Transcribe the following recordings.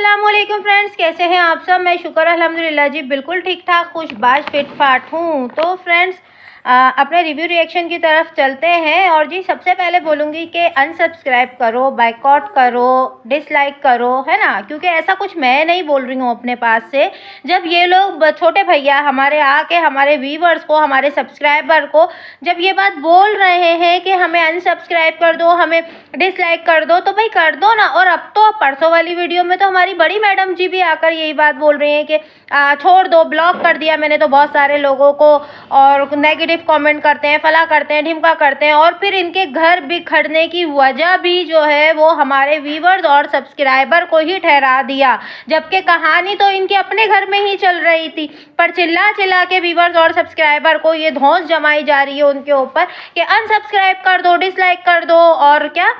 अस्सलामुअलैकुम फ्रेंड्स, कैसे हैं आप सब। मैं शुक्र अल्हम्दुलिल्लाह जी बिल्कुल ठीक ठाक खुशबाश फिट फाट हूँ। तो फ्रेंड्स अपने रिव्यू रिएक्शन की तरफ चलते हैं। और जी सबसे पहले बोलूँगी कि अनसब्सक्राइब करो, बाइकआउट करो, डिसलाइक करो, है ना, क्योंकि ऐसा कुछ मैं नहीं बोल रही हूँ अपने पास से। जब ये लोग छोटे भैया हमारे आके हमारे व्यूवर्स को, हमारे सब्सक्राइबर को जब ये बात बोल रहे हैं कि हमें अनसब्सक्राइब कर दो, हमें डिसलाइक कर दो, तो भाई कर दो ना। और अब तो परसों वाली वीडियो में तो हमारी बड़ी मैडम जी भी आकर यही बात बोल रही हैं कि छोड़ दो, ब्लॉक कर दिया मैंने तो बहुत सारे लोगों को, और नेगेटिव कमेंट करते हैं, फला करते हैं, ढिमका करते हैं। और फिर इनके घर बिखरने की वजह भी जो है वो हमारे व्यूवर्स और सब्सक्राइबर को ही ठहरा दिया, जबकि कहानी तो इनके अपने घर में ही चल रही थी। पर चिल्ला चिल्ला के व्यूवर्स और सब्सक्राइबर को ये धौंस जमाई जा रही है उनके ऊपर कि अनसब्सक्राइब कर दो, डिसलाइक कर दो और क्या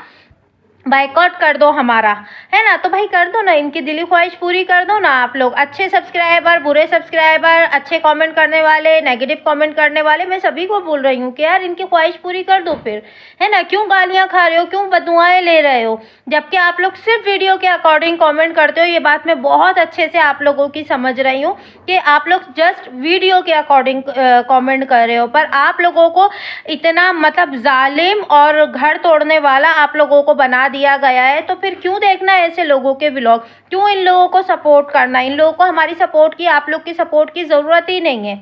बाइकआउट कर दो हमारा, है ना। तो भाई कर दो ना, इनकी दिली ख्वाहिश पूरी कर दो ना आप लोग। अच्छे सब्सक्राइबर, बुरे सब्सक्राइबर, अच्छे कमेंट करने वाले, नेगेटिव कमेंट करने वाले, मैं सभी को बोल रही हूँ कि यार इनकी ख्वाहिश पूरी कर दो फिर, है ना। क्यों गालियाँ खा रहे हो, क्यों बददुआएं ले रहे हो, जबकि आप लोग सिर्फ वीडियो के अकॉर्डिंग कॉमेंट करते हो। ये बात मैं बहुत अच्छे से आप लोगों की समझ रही हूँ कि आप लोग जस्ट वीडियो के अकॉर्डिंग कमेंट कर रहे हो, पर आप लोगों को इतना मतलब जालिम और घर तोड़ने वाला आप लोगों को बना दिया गया है। तो फिर क्यों देखना है ऐसे लोगों के व्लॉग, क्यों इन लोगों को सपोर्ट करना। इन लोगों को हमारी सपोर्ट की, आप लोग की सपोर्ट की ज़रूरत ही नहीं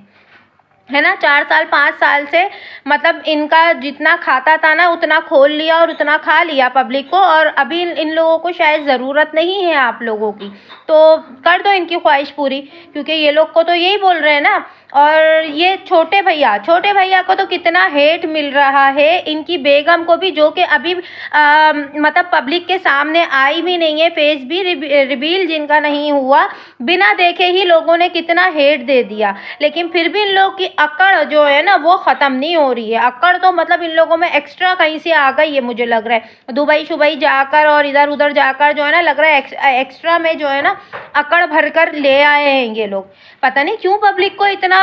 है ना। 4 साल 5 साल से मतलब इनका जितना खाता था ना उतना खोल लिया और उतना खा लिया पब्लिक को, और अभी इन लोगों को शायद ज़रूरत नहीं है आप लोगों की। तो कर दो इनकी ख्वाहिश पूरी, क्योंकि ये लोग को तो यही बोल रहे हैं ना। और ये छोटे भैया को तो कितना हेट मिल रहा है, इनकी बेगम को भी, जो कि अभी मतलब पब्लिक के सामने आई भी नहीं है, फेस भी रिवील जिनका नहीं हुआ, बिना देखे ही लोगों ने कितना हेट दे दिया। लेकिन फिर भी इन लोग की अकड़ जो है ना वो ख़त्म नहीं हो रही है। अकड़ तो मतलब इन लोगों में एक्स्ट्रा कहीं से आ गई है, मुझे लग रहा है दुबई शुबई जाकर और इधर उधर जाकर जो है ना, लग रहा है एक्स्ट्रा में जो है ना अकड़ भर कर ले आए हैं ये लोग। पता नहीं क्यों पब्लिक को इतना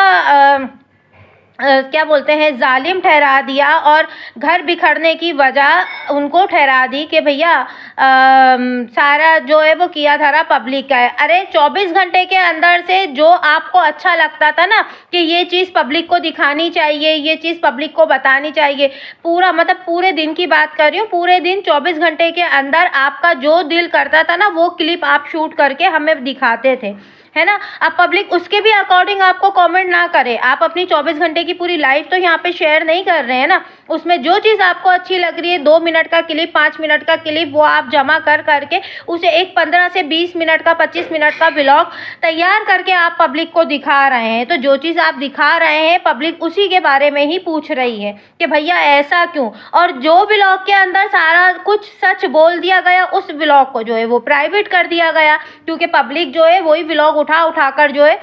क्या बोलते हैं जालिम ठहरा दिया, और घर बिखरने की वजह उनको ठहरा दी कि भैया सारा जो है वो किया धरा पब्लिक का है। अरे 24 घंटे के अंदर से जो आपको अच्छा लगता था ना कि ये चीज़ पब्लिक को दिखानी चाहिए, ये चीज़ पब्लिक को बतानी चाहिए, पूरा मतलब पूरे दिन की बात कर रही हूँ, पूरे दिन 24 घंटे के अंदर आपका जो दिल करता था ना वो क्लिप आप शूट करके हमें दिखाते थे, है ना। अब पब्लिक उसके भी अकॉर्डिंग आपको कमेंट ना करे, आप अपनी 24 घंटे की पूरी लाइफ तो यहाँ पे शेयर नहीं कर रहे हैं ना। उसमें जो चीज़ आपको अच्छी लग रही है, 2 मिनट का क्लिप, 5 मिनट का क्लिप, वो आप जमा कर करके उसे एक 15 से 20 मिनट का, 25 मिनट का व्लॉग तैयार करके आप पब्लिक को दिखा रहे हैं। तो जो चीज़ आप दिखा रहे हैं पब्लिक उसी के बारे में ही पूछ रही है कि भैया ऐसा क्यों। और जो व्लॉग के अंदर सारा कुछ सच बोल दिया गया, उस व्लॉग को जो है वो प्राइवेट कर दिया गया, क्योंकि पब्लिक जो है वही व्लॉग उठा कर जो है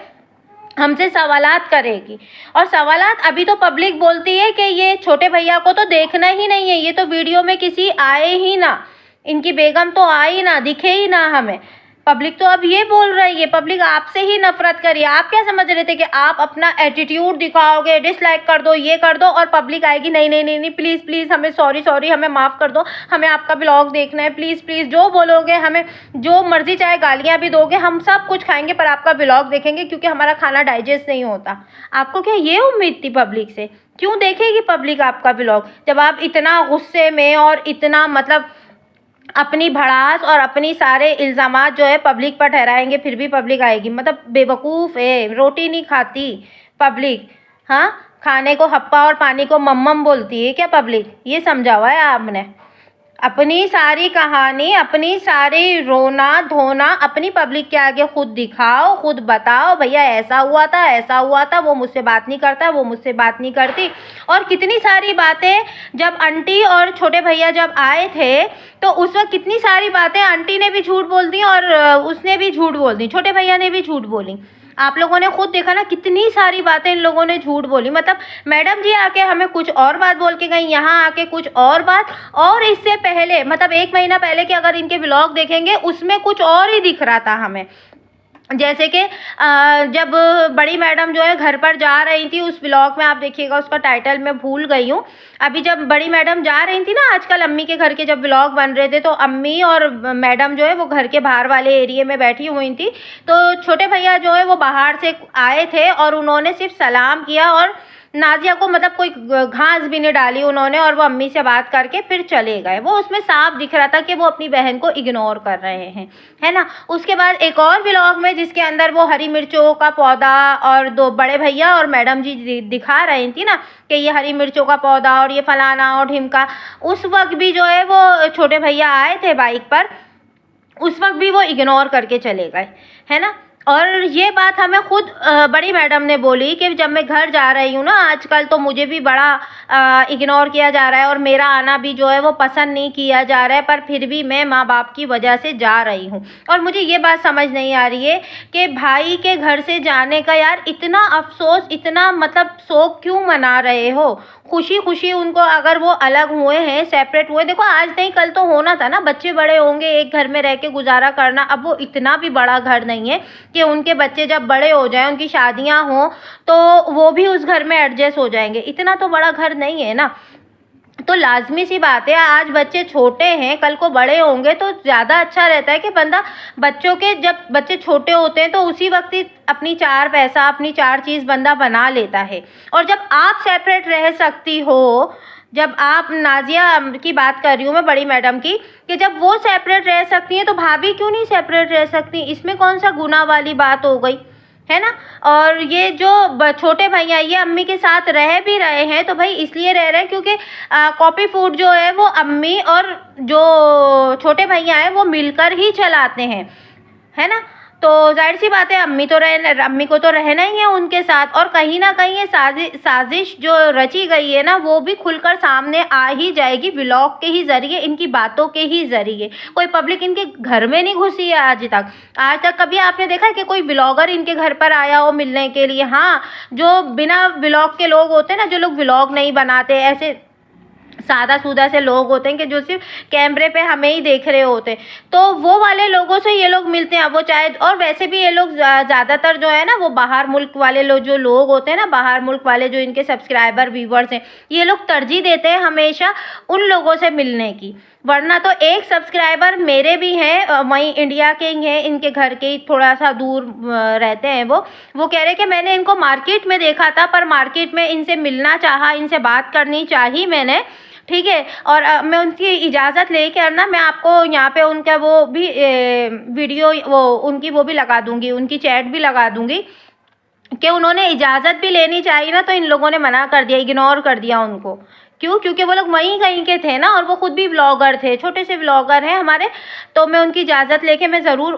हमसे सवालात करेगी। और सवालात अभी तो पब्लिक बोलती है कि ये छोटे भैया को तो देखना ही नहीं है, ये तो वीडियो में किसी आए ही ना, इनकी बेगम तो आई ना, दिखे ही ना हमें। पब्लिक तो अब ये बोल रही है, पब्लिक आपसे ही नफरत करिए। आप क्या समझ रहे थे कि आप अपना एटीट्यूड दिखाओगे, डिसलाइक कर दो, ये कर दो, और पब्लिक आएगी नहीं नहीं नहीं नहीं प्लीज़ प्लीज़ हमें सॉरी हमें माफ़ कर दो, हमें आपका ब्लॉग देखना है, प्लीज़ प्लीज़ जो बोलोगे, हमें जो मर्जी, चाहे गालियाँ भी दोगे, हम सब कुछ खाएंगे पर आपका ब्लॉग देखेंगे, क्योंकि हमारा खाना डाइजेस्ट नहीं होता। आपको क्या ये उम्मीद थी पब्लिक से? क्यों देखेगी पब्लिक आपका ब्लॉग जब आप इतना गुस्से में और इतना मतलब अपनी भड़ास और अपनी सारे इल्ज़ामात जो है पब्लिक पर ठहराएंगे, फिर भी पब्लिक आएगी। मतलब बेवकूफ़ है, रोटी नहीं खाती पब्लिक, हाँ, खाने को हप्पा और पानी को मम्मम बोलती है क्या पब्लिक? ये समझा हुआ है आपने? अपनी सारी कहानी, अपनी सारी रोना धोना अपनी पब्लिक के आगे खुद दिखाओ, खुद बताओ, भैया ऐसा हुआ था, वो मुझसे बात नहीं करता, वो मुझसे बात नहीं करती। और कितनी सारी बातें जब आंटी और छोटे भैया जब आए थे तो उस वक्त कितनी सारी बातें आंटी ने भी झूठ बोल दी और उसने भी झूठ बोल दी, छोटे भैया ने भी झूठ बोली। आप लोगों ने खुद देखा ना कितनी सारी बातें इन लोगों ने झूठ बोली। मतलब मैडम जी आके हमें कुछ और बात बोल के गई, यहाँ आके कुछ और बात, और इससे पहले मतलब 1 महीना पहले के अगर इनके व्लॉग देखेंगे उसमें कुछ और ही दिख रहा था हमें। जैसे कि जब बड़ी मैडम जो है घर पर जा रही थी, उस व्लॉग में आप देखिएगा, उसका टाइटल मैं भूल गई हूँ। अभी जब बड़ी मैडम जा रही थी ना, आजकल अम्मी के घर के जब व्लॉग बन रहे थे, तो अम्मी और मैडम जो है वो घर के बाहर वाले एरिया में बैठी हुई थी। तो छोटे भैया जो है वो बाहर से आए थे और उन्होंने सिर्फ सलाम किया और नाजिया को मतलब कोई घास भी नहीं डाली उन्होंने, और वो अम्मी से बात करके फिर चले गए। वो उसमें साफ दिख रहा था कि वो अपनी बहन को इग्नोर कर रहे हैं, है ना। उसके बाद एक और व्लॉग में जिसके अंदर वो हरी मिर्चों का पौधा और दो बड़े भैया और मैडम जी दिखा रही थी ना कि ये हरी मिर्चों का पौधा और ये फलाना और ढिमका, उस वक्त भी जो है वो छोटे भैया आए थे बाइक पर, उस वक्त भी वो इग्नोर करके चले गए, है ना। और ये बात हमें खुद बड़ी मैडम ने बोली कि जब मैं घर जा रही हूँ ना आजकल, तो मुझे भी बड़ा इग्नोर किया जा रहा है और मेरा आना भी जो है वो पसंद नहीं किया जा रहा है, पर फिर भी मैं माँ बाप की वजह से जा रही हूँ। और मुझे ये बात समझ नहीं आ रही है कि भाई के घर से जाने का यार इतना अफसोस, इतना मतलब शोक क्यों मना रहे हो। खुशी खुशी उनको, अगर वो अलग हुए हैं, सेपरेट हुए, देखो आज नहीं कल तो होना था ना, बच्चे बड़े होंगे, एक घर में रह के गुजारा करना। अब वो इतना भी बड़ा घर नहीं है कि उनके बच्चे जब बड़े हो जाएं, उनकी शादियां हों, तो वो भी उस घर में एडजस्ट हो जाएंगे। इतना तो बड़ा घर नहीं है ना। तो लाजमी सी बात है, आज बच्चे छोटे हैं, कल को बड़े होंगे, तो ज़्यादा अच्छा रहता है कि बंदा बच्चों के, जब बच्चे छोटे होते हैं तो उसी वक्त ही अपनी चार पैसा, अपनी चार चीज़ बंदा बना लेता है। और जब आप सेपरेट रह सकती हो, जब आप, नाजिया की बात कर रही हूँ मैं, बड़ी मैडम की, कि जब वो सेपरेट रह सकती हैं तो भाभी क्यों नहीं सेपरेट रह सकती। इसमें कौन सा गुनाह वाली बात हो गई, है ना। और ये जो छोटे भैया ये अम्मी के साथ रह भी रहे हैं, तो भाई इसलिए रह रहे हैं क्योंकि कॉपी फूड जो है वो अम्मी और जो छोटे भैया हैं वो मिलकर ही चलाते हैं, है ना। तो जाहिर सी बात है, अम्मी को तो रहना ही है उनके साथ। और कहीं ना कहीं ये साजिश जो रची गई है ना, वो भी खुलकर सामने आ ही जाएगी व्लॉग के ही ज़रिए, इनकी बातों के ही ज़रिए। कोई पब्लिक इनके घर में नहीं घुसी है आज तक कभी आपने देखा है कि कोई व्लॉगर इनके घर पर आया हो मिलने के लिए। हाँ, जो बिना व्लॉग के लोग होते हैं ना, जो लोग व्लॉग नहीं बनाते, ऐसे सादा सूदा से लोग होते हैं कि जो सिर्फ कैमरे पे हमें ही देख रहे होते हैं, तो वो वाले लोगों से ये लोग मिलते हैं। वो चाहे, और वैसे भी ये लोग ज़्यादातर जो है ना, वो बाहर मुल्क वाले जो लोग होते हैं ना, बाहर मुल्क वाले जो इनके सब्सक्राइबर व्यूवर्स हैं, ये लोग तरजीह देते हैं हमेशा उन लोगों से मिलने की। वरना तो एक सब्सक्राइबर मेरे भी हैं, वहीं इंडिया के ही हैं, इनके घर के ही थोड़ा सा दूर रहते हैं। वो कह रहे कि मैंने इनको मार्केट में देखा था, पर मार्केट में इनसे मिलना चाहा, इनसे बात करनी चाहिए मैंने, ठीक है। और मैं उनकी इजाज़त लेकर ना, मैं आपको यहाँ पे उनका वो भी वीडियो, वो उनकी वो भी लगा दूँगी, उनकी चैट भी लगा दूँगी कि उन्होंने इजाज़त भी लेनी चाहिए ना, तो इन लोगों ने मना कर दिया, इग्नोर कर दिया उनको। क्यों? क्योंकि वो लोग वहीं कहीं के थे ना, और वो खुद भी व्लॉगर थे, छोटे से व्लॉगर हैं हमारे। तो मैं उनकी इजाज़त लेके मैं ज़रूर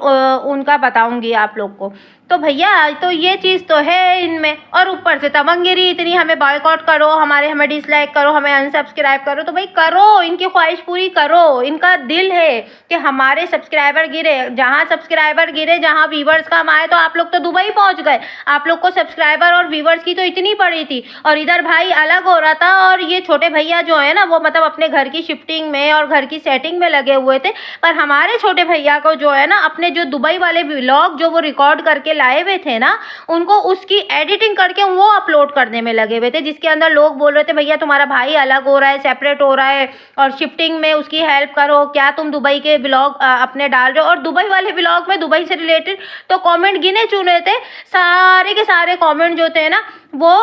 उनका बताऊंगी आप लोग को। तो भैया, तो ये चीज़ तो है इनमें, और ऊपर से तमंगिरी इतनी, हमें बॉयकॉट करो, हमें डिसलाइक करो, हमें अनसब्सक्राइब करो। तो भाई करो, इनकी ख्वाहिश पूरी करो। इनका दिल है कि हमारे सब्सक्राइबर गिरे, जहाँ सब्सक्राइबर गिरे, जहाँ व्यूवर्स कम आए, तो आप लोग तो दुबई पहुँच गए। आप लोग को सब्सक्राइबर और व्यूवर्स की तो इतनी पड़ी थी, और इधर भाई अलग हो रहा था, और ये छोटे भैया जो है ना, वो मतलब अपने घर की शिफ्टिंग में और घर की सेटिंग में लगे हुए थे। पर हमारे छोटे भैया को जो है ना, अपने जो दुबई वाले व्लॉग जो वो रिकॉर्ड करके लाए हुए थे ना, उनको उसकी एडिटिंग करके वो अपलोड करने में लगे हुए थे, जिसके अंदर लोग बोल रहे थे भैया तुम्हारा भाई अलग हो रहा है, सेपरेट हो रहा है, और शिफ्टिंग में उसकी हेल्प करो, क्या तुम दुबई के व्लॉग अपने डाल रहे हो। और दुबई वाले व्लॉग में दुबई से रिलेटेड तो कमेंट गिने चुने थे, सारे के सारे कमेंट जो थे ना, वो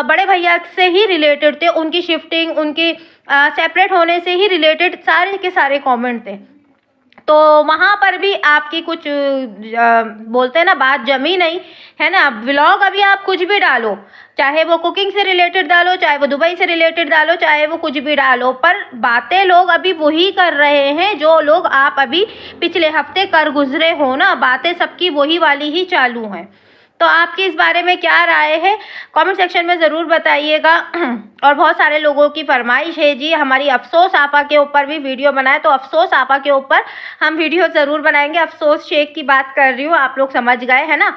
बड़े भैया से ही रिलेटेड थे, उनकी शिफ्टिंग, उनकी सेपरेट होने से ही रिलेटेड सारे के सारे कमेंट थे। तो वहाँ पर भी आपकी कुछ बोलते हैं ना, बात जमी नहीं, है ना। व्लॉग अभी आप कुछ भी डालो, चाहे वो कुकिंग से रिलेटेड डालो, चाहे वो दुबई से रिलेटेड डालो, चाहे वो कुछ भी डालो, पर बातें लोग अभी वही कर रहे हैं जो लोग आप अभी पिछले हफ्ते कर गुजरे हो ना। बातें सबकी वही वाली ही चालू हैं। तो आपकी इस बारे में क्या राय है, कमेंट सेक्शन में ज़रूर बताइएगा। और बहुत सारे लोगों की फरमाइश है जी, हमारी अफसोस आपा के ऊपर भी वीडियो बनाए, तो अफसोस आपा के ऊपर हम वीडियो ज़रूर बनाएंगे। अफसोस शेख की बात कर रही हूँ, आप लोग समझ गए, है ना।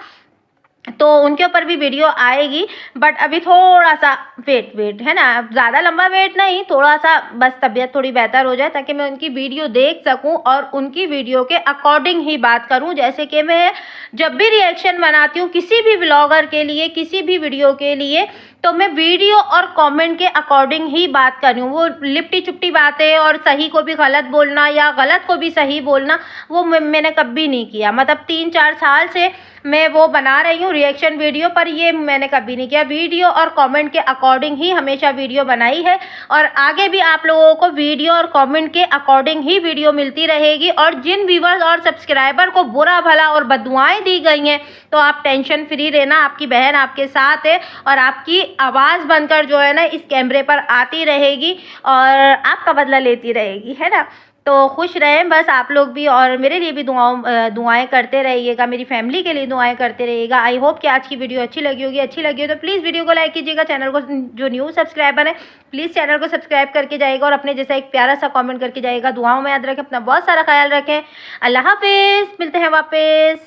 तो उनके ऊपर भी वीडियो आएगी, बट अभी थोड़ा सा वेट है ना, ज़्यादा लंबा वेट नहीं, थोड़ा सा बस तबीयत थोड़ी बेहतर हो जाए ताकि मैं उनकी वीडियो देख सकूं और उनकी वीडियो के अकॉर्डिंग ही बात करूं। जैसे कि मैं जब भी रिएक्शन बनाती हूँ किसी भी व्लॉगर के लिए, किसी भी वीडियो के लिए, तो मैं वीडियो और कमेंट के अकॉर्डिंग ही बात कर रही हूँ। वो लिपटी चुपटी बातें और सही को भी गलत बोलना या गलत को भी सही बोलना, वो मैंने कभी नहीं किया। मतलब 3-4 साल से मैं वो बना रही हूँ रिएक्शन वीडियो, पर ये मैंने कभी नहीं किया। वीडियो और कमेंट के अकॉर्डिंग ही हमेशा वीडियो बनाई है और आगे भी आप लोगों को वीडियो और कमेंट के अकॉर्डिंग ही वीडियो मिलती रहेगी। और जिन व्यूवर्स और सब्सक्राइबर को बुरा भला और बददुआएं दी गई हैं, तो आप टेंशन फ्री रहना, आपकी बहन आपके साथ है और आपकी आवाज़ बनकर जो है ना इस कैमरे पर आती रहेगी और आपका बदला लेती रहेगी, है ना। तो खुश रहें बस आप लोग भी, और मेरे लिए भी दुआएं करते रहिएगा, मेरी फैमिली के लिए दुआएं करते रहिएगा। आई होप कि आज की वीडियो अच्छी लगी होगी। अच्छी लगी हो तो प्लीज़ वीडियो को लाइक कीजिएगा। चैनल को, जो न्यू सब्सक्राइबर है प्लीज़ चैनल को सब्सक्राइब करके जाइएगा और अपने जैसा एक प्यारा सा कॉमेंट करके जाइएगा। दुआओं में याद रखें, अपना बहुत सारा ख्याल रखें। अल्लाह हाफिज़, मिलते हैं वापस।